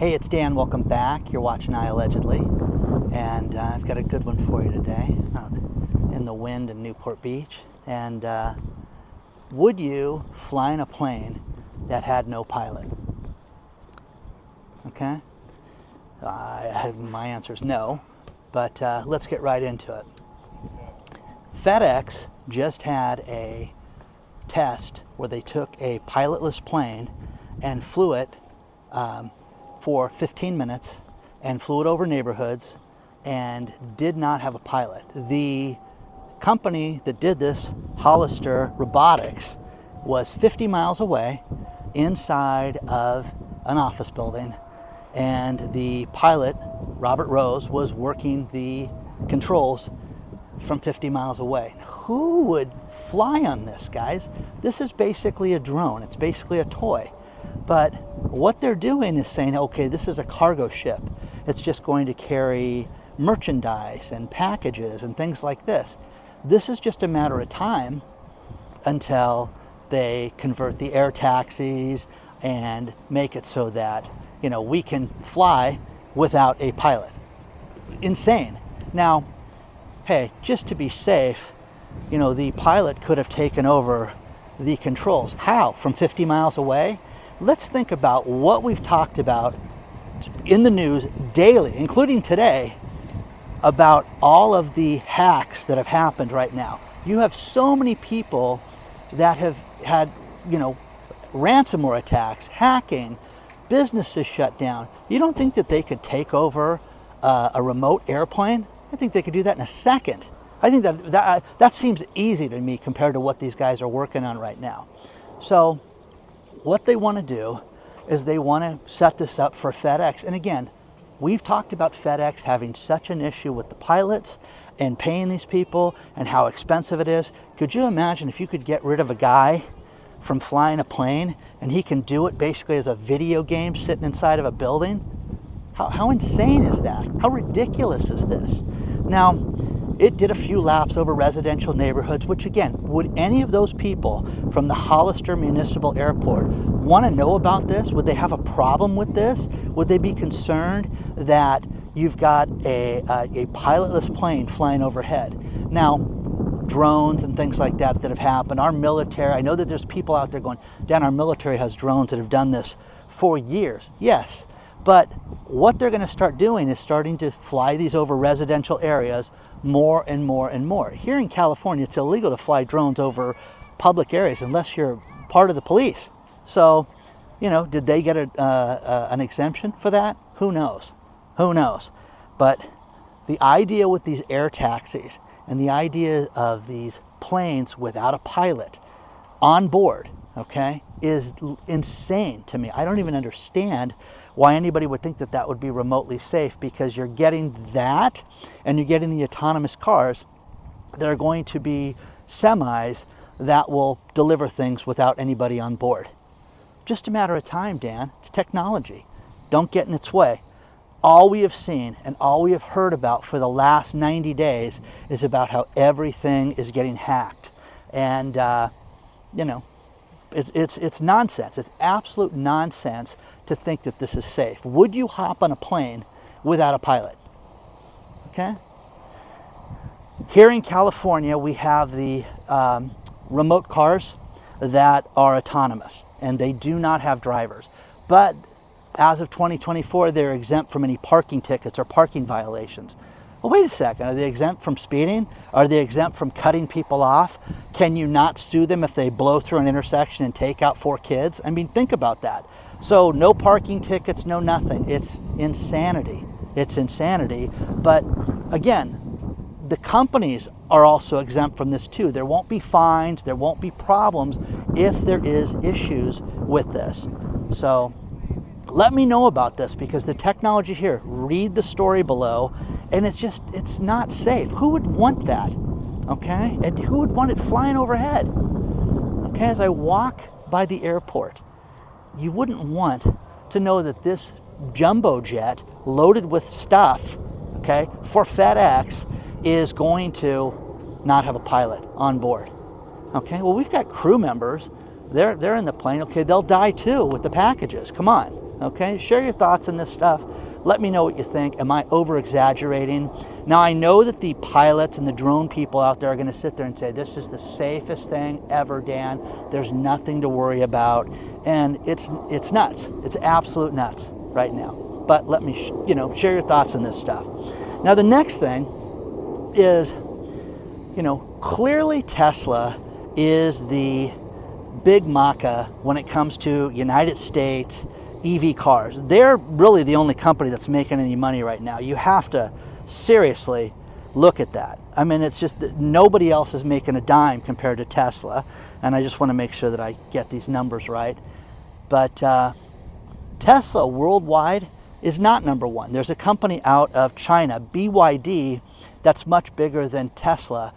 Hey, it's Dan. Welcome back. You're watching iAllegedly, and I've got a good one for you today out in the wind in Newport Beach. And would you fly in a plane that had no pilot? Okay. My answer is no, but let's get right into it. FedEx just had a test where they took a pilotless plane and flew it for 15 minutes and flew it over neighborhoods and did not have a pilot. The company that did this, Hollister Robotics, was 50 miles away inside of an office building, and the pilot, Robert Rose, was working the controls from 50 miles away. Who would fly on this, guys? This is basically a drone. It's basically a toy. But what they're doing is saying, okay, this is a cargo ship. It's just going to carry merchandise and packages and things like this. This is just a matter of time until they convert the air taxis and make it so that, you know, we can fly without a pilot. Insane. Now, hey, just to be safe, you know, the pilot could have taken over the controls. How? From 50 miles away? Let's think about what we've talked about in the news daily, including today, about all of the hacks that have happened right now. You have so many people that have had, you know, ransomware attacks, hacking, businesses shut down. You don't think that they could take over a remote airplane? I think they could do that in a second. I think that seems easy to me compared to what these guys are working on right now. So what they want to do is they want to set this up for FedEx. And again, we've talked about FedEx having such an issue with the pilots and paying these people and how expensive it is. Could you imagine if you could get rid of a guy from flying a plane and he can do it basically as a video game sitting inside of a building? How insane is that? How ridiculous is this? Now, it did a few laps over residential neighborhoods, which again, would any of those people from the Hollister Municipal Airport want to know about this? Would they have a problem with this? Would they be concerned that you've got a pilotless plane flying overhead? Now, drones and things like that have happened. Our military, I know that there's people out there going, Dan, our military has drones that have done this for years. Yes, but what they're going to start doing is starting to fly these over residential areas more and more and more. Here in California, it's illegal to fly drones over public areas unless you're part of the police. So, you know, did they get an exemption for that? Who knows? Who knows? But the idea with these air taxis and the idea of these planes without a pilot on board, okay, is insane to me. I don't even understand why anybody would think that that would be remotely safe, because you're getting that and you're getting the autonomous cars that are going to be semis that will deliver things without anybody on board. Just a matter of time, Dan. It's technology. Don't get in its way. All we have seen and all we have heard about for the last 90 days is about how everything is getting hacked. And, you know, it's nonsense. It's absolute nonsense to think that this is safe. Would you hop on a plane without a pilot? Okay? Here in California, we have the remote cars that are autonomous, and they do not have drivers. But as of 2024, they're exempt from any parking tickets or parking violations. Well, wait a second. Are they exempt from speeding? Are they exempt from cutting people off? Can you not sue them if they blow through an intersection and take out 4 kids? I mean, think about that. So no parking tickets, no nothing. It's insanity. It's insanity. But again, the companies are also exempt from this too. There won't be fines, there won't be problems if there is issues with this. So let me know about this, because the technology here, read the story below, and it's not safe. Who would want that? Okay? And who would want it flying overhead? Okay, as I walk by the airport, you wouldn't want to know that this jumbo jet loaded with stuff, okay, for FedEx is going to not have a pilot on board. Okay, well, we've got crew members. They're in the plane. Okay, they'll die too with the packages. Come on. Okay, share your thoughts on this stuff. Let me know what you think. Am I over exaggerating? Now, I know that the pilots and the drone people out there are going to sit there and say, this is the safest thing ever, Dan. There's nothing to worry about. And it's nuts. It's absolute nuts right now. But let me share your thoughts on this stuff. Now, the next thing is, clearly Tesla is the big maca when it comes to United States EV cars. They're really the only company that's making any money right now. You have to seriously look at that. I mean, it's just that nobody else is making a dime compared to Tesla, and I just want to make sure that I get these numbers right. But Tesla worldwide is not number one. There's a company out of China, BYD, that's much bigger than Tesla.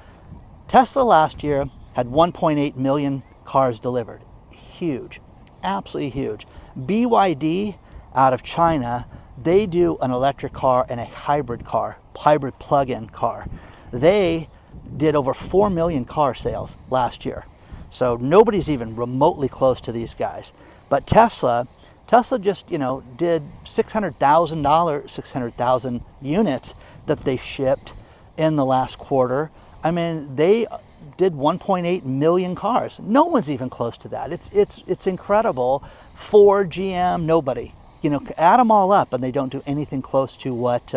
Tesla last year had 1.8 million cars delivered. Huge, absolutely huge. BYD out of China, they do an electric car and a hybrid plug-in car. They did over 4 million car sales last year. So nobody's even remotely close to these guys. But Tesla just, did 600,000 units that they shipped in the last quarter. I mean, they did 1.8 million cars. No one's even close to that. It's incredible. Ford, GM, nobody. Add them all up, and they don't do anything close to what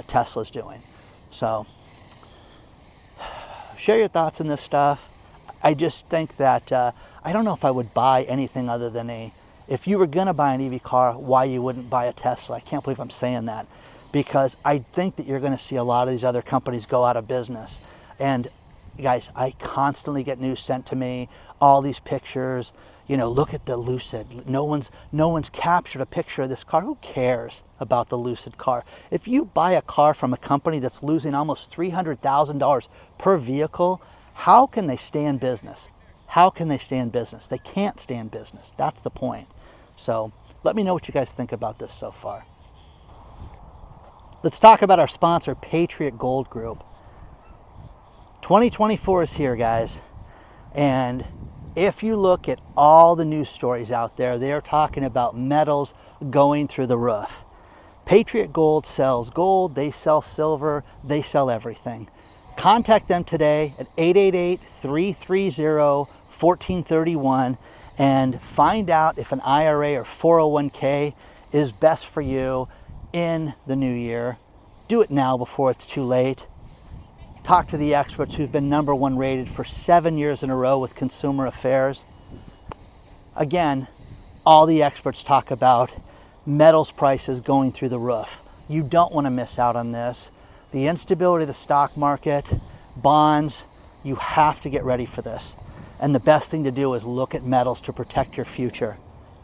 Tesla's doing. So, share your thoughts on this stuff. I just think that I don't know if I would buy anything other than if you were going to buy an EV car, why you wouldn't buy a Tesla. I can't believe I'm saying that, because I think that you're going to see a lot of these other companies go out of business. And guys, I constantly get news sent to me, all these pictures, look at the Lucid. No one's captured a picture of this car. Who cares about the Lucid car? If you buy a car from a company that's losing almost $300,000 per vehicle, how can they stay in business? How can they stay in business? They can't stay in business. That's the point. So let me know what you guys think about this so far. Let's talk about our sponsor, Patriot Gold Group. 2024 is here, guys. And if you look at all the news stories out there, they are talking about metals going through the roof. Patriot Gold sells gold, they sell silver, they sell everything. Contact them today at 888-330-1431 and find out if an IRA or 401k is best for you in the new year. Do it now before it's too late. Talk to the experts who've been #1 rated for 7 years in a row with Consumer Affairs. Again, all the experts talk about metals prices going through the roof. You don't want to miss out on this. The instability of the stock market, bonds, you have to get ready for this. And the best thing to do is look at metals to protect your future.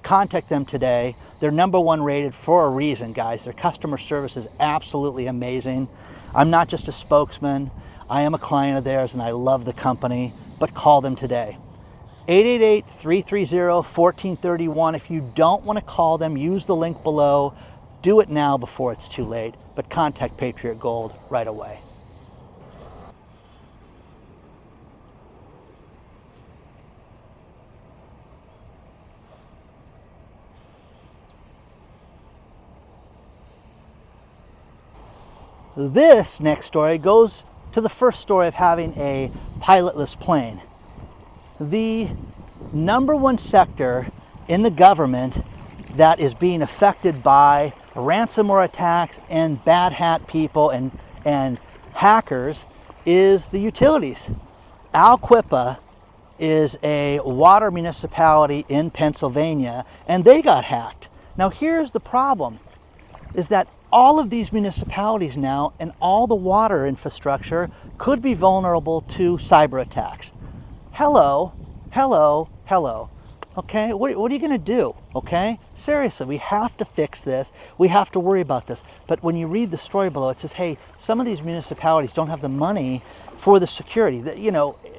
Contact them today. They're #1 rated for a reason, guys. Their customer service is absolutely amazing. I'm not just a spokesman. I am a client of theirs and I love the company, but call them today. 888-330-1431. If you don't want to call them, use the link below. Do it now before it's too late, but contact Patriot Gold right away. This next story goes to the first story of having a pilotless plane. The #1 sector in the government that is being affected by ransomware attacks and bad hat people and hackers is the utilities. Alquipa is a water municipality in Pennsylvania, and they got hacked. Now here's the problem, is that all of these municipalities now and all the water infrastructure could be vulnerable to cyber attacks. Hello. Okay, what are you going to do? Okay, seriously, we have to fix this. We have to worry about this. But when you read the story below, it says, hey, some of these municipalities don't have the money for the security.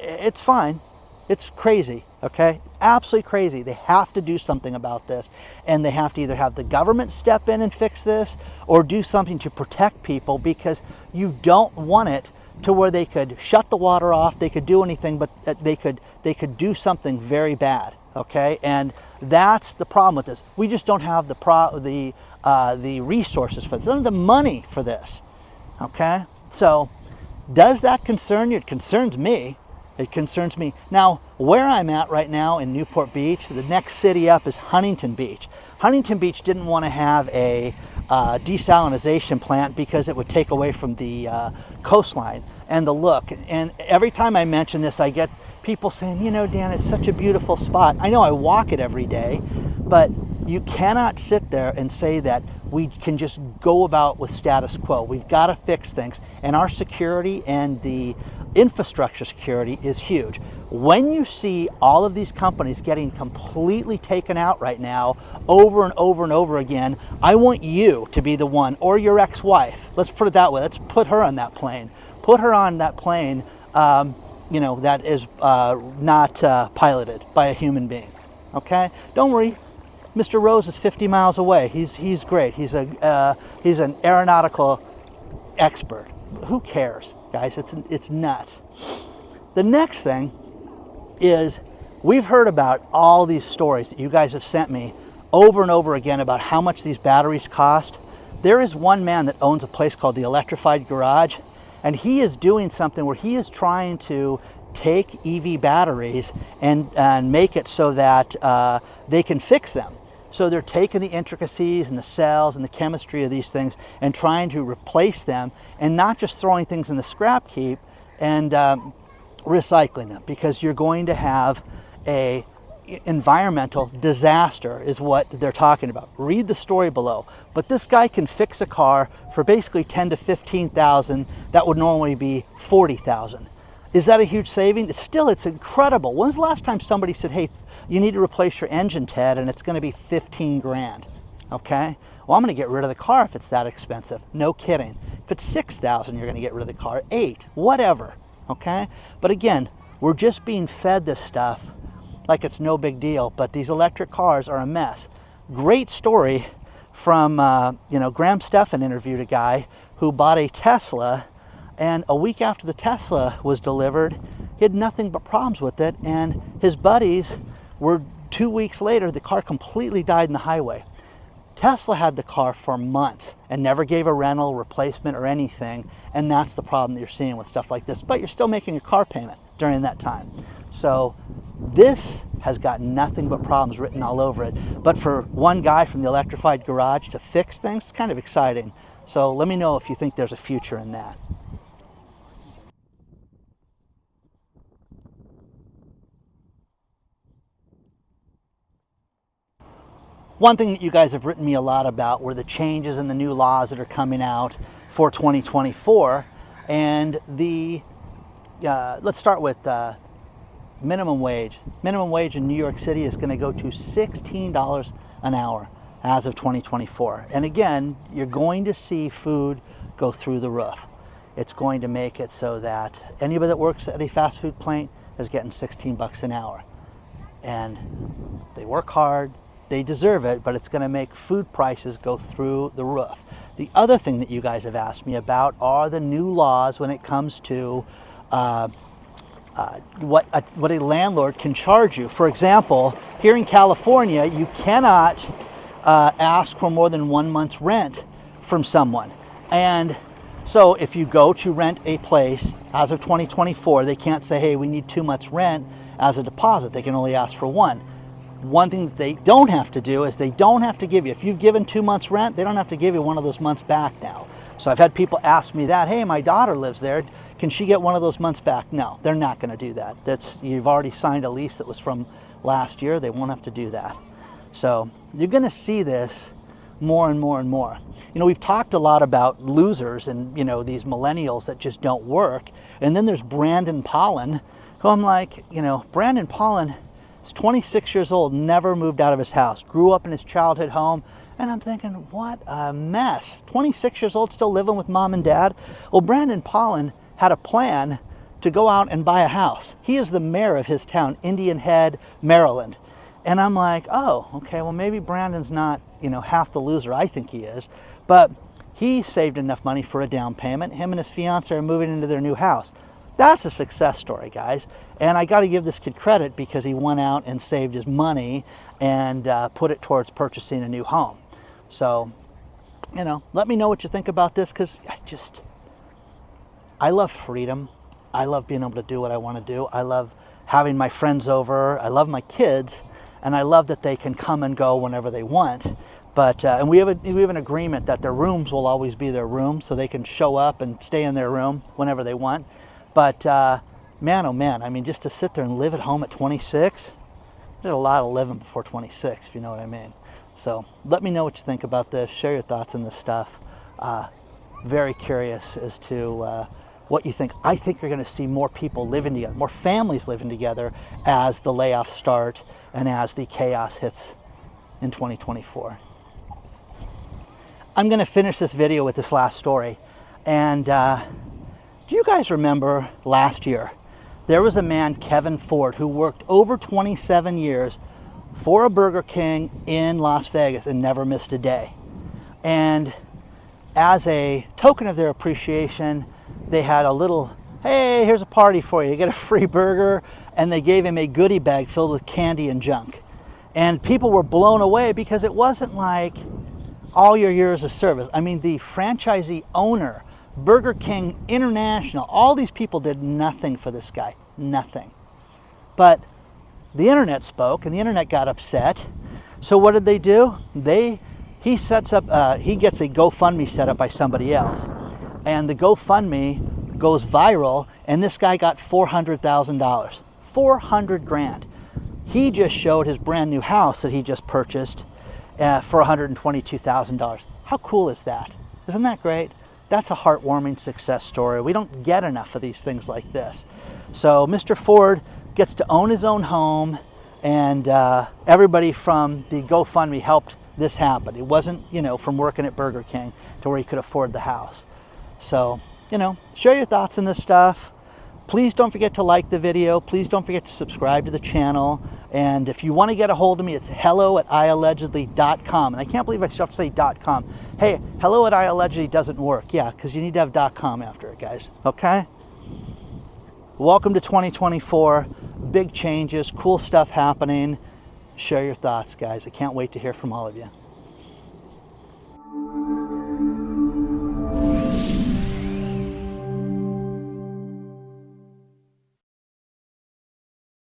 It's fine. It's crazy, okay? Absolutely crazy. They have to do something about this, and they have to either have the government step in and fix this or do something to protect people, because you don't want it to where they could shut the water off, they could do anything, but they could do something very bad. okay? And that's the problem with this. We just don't have the resources for this, don't have the money for this, okay? So does that concern you? It concerns me. It concerns me. Now, where I'm at right now in Newport Beach, the next city up is Huntington Beach. Huntington Beach didn't want to have a desalination plant because it would take away from the coastline and the look. And every time I mention this, I get people saying, you know, Dan, it's such a beautiful spot. I know I walk it every day, but you cannot sit there and say that we can just go about with status quo. We've got to fix things. And our security and the infrastructure security is huge. When you see all of these companies getting completely taken out right now, over and over and over again, I want you to be the one, or your ex-wife. Let's put it that way. Let's put her on that plane. Put her on that plane, you know, that is not piloted by a human being. Okay? Don't worry. Mr. Rose is 50 miles away. He's great. He's an aeronautical expert. Who cares, guys? It's nuts. The next thing is, we've heard about all these stories that you guys have sent me over and over again about how much these batteries cost. There is one man that owns a place called the Electrified Garage, and he is doing something where he is trying to take EV batteries and make it so that they can fix them. So they're taking the intricacies and the cells and the chemistry of these things and trying to replace them, and not just throwing things in the scrap heap and recycling them, because you're going to have a environmental disaster is what they're talking about. Read the story below. But this guy can fix a car for basically 10 to 15,000 that would normally be 40,000. Is that a huge saving? It's incredible. When's the last time somebody said, hey, you need to replace your engine, Ted, and it's going to be 15 grand? Okay? Well, I'm going to get rid of the car if it's that expensive. No kidding. If it's 6,000, you're going to get rid of the car. 8, whatever. Okay? But again, we're just being fed this stuff like it's no big deal, but these electric cars are a mess. Great story from, Graham Stephan interviewed a guy who bought a Tesla, and a week after the Tesla was delivered, he had nothing but problems with it, and his buddies were 2 weeks later, the car completely died in the highway. Tesla had the car for months and never gave a rental, replacement, or anything, and that's the problem that you're seeing with stuff like this. But you're still making your car payment during that time. So this has got nothing but problems written all over it. But for one guy from the Electrified Garage to fix things, it's kind of exciting. So let me know if you think there's a future in that. One thing that you guys have written me a lot about were the changes and the new laws that are coming out for 2024. And let's start with minimum wage. Minimum wage in New York City is going to go to $16 an hour as of 2024. And again, you're going to see food go through the roof. It's going to make it so that anybody that works at a fast food plant is getting 16 bucks an hour. And they work hard. They deserve it, but it's going to make food prices go through the roof. The other thing that you guys have asked me about are the new laws when it comes to what a landlord can charge you. For example, here in California, you cannot ask for more than 1 month's rent from someone. And so if you go to rent a place as of 2024, they can't say, hey, we need 2 months rent as a deposit. They can only ask for 1. One thing that they don't have to do is they don't have to give you, if you've given 2 months rent, they don't have to give you one of those months back now. So I've had people ask me that, hey, my daughter lives there, can she get one of those months back? No, they're not going to do that. You've already signed a lease that was from last year. They won't have to do that. So you're going to see this more and more and more. We've talked a lot about losers and, these millennials that just don't work. And then there's Brandon Pollen, who I'm like, Brandon Pollen is 26 years old, never moved out of his house, grew up in his childhood home, and I'm thinking, what a mess. 26 years old, still living with mom and dad. Well, Brandon Pollen had a plan to go out and buy a house. He is the mayor of his town, Indian Head, Maryland. And I'm like, oh, okay, well, maybe Brandon's not, half the loser I think he is. But he saved enough money for a down payment. Him and his fiance are moving into their new house. That's a success story, guys. And I got to give this kid credit because he went out and saved his money and put it towards purchasing a new home. So, you know, let me know what you think about this, because I love freedom. I love being able to do what I want to do. I love having my friends over. I love my kids, and I love that they can come and go whenever they want. But and we have an agreement that their rooms will always be their rooms, so they can show up and stay in their room whenever they want. But man, oh man, I mean, just to sit there and live at home at 26, there's a lot of living before 26, if you know what I mean. So let me know what you think about this. Share your thoughts on this stuff. Very curious as to what you think. I think you're going to see more people living together, more families living together as the layoffs start and as the chaos hits in 2024. I'm going to finish this video with this last story. And do you guys remember last year, there was a man, Kevin Ford, who worked over 27 years for a Burger King in Las Vegas and never missed a day. And as a token of their appreciation, they had a little, hey, here's a party for you. You get a free burger. And they gave him a goodie bag filled with candy and junk. And people were blown away because it wasn't like all your years of service. I mean, the franchisee owner, Burger King International, all these people did nothing for this guy. Nothing. But the internet spoke, and the internet got upset. So what did they do? He gets a GoFundMe set up by somebody else. And the GoFundMe goes viral, and this guy got $400,000. 400 grand. He just showed his brand new house that he just purchased for $122,000. How cool is that? Isn't that great? That's a heartwarming success story. We don't get enough of these things like this. So Mr. Ford gets to own his own home, and everybody from the GoFundMe helped this happen. It wasn't, you know, from working at Burger King to where he could afford the house. So, you know, share your thoughts on this stuff. Please don't forget to like the video. Please don't forget to subscribe to the channel. And if you want to get a hold of me, it's hello@iallegedly.com. And I can't believe I still have to say .com. Hey, hello@iallegedly doesn't work. Yeah, because you need to have .com after it, guys. Okay? Welcome to 2024. Big changes, cool stuff happening. Share your thoughts, guys. I can't wait to hear from all of you.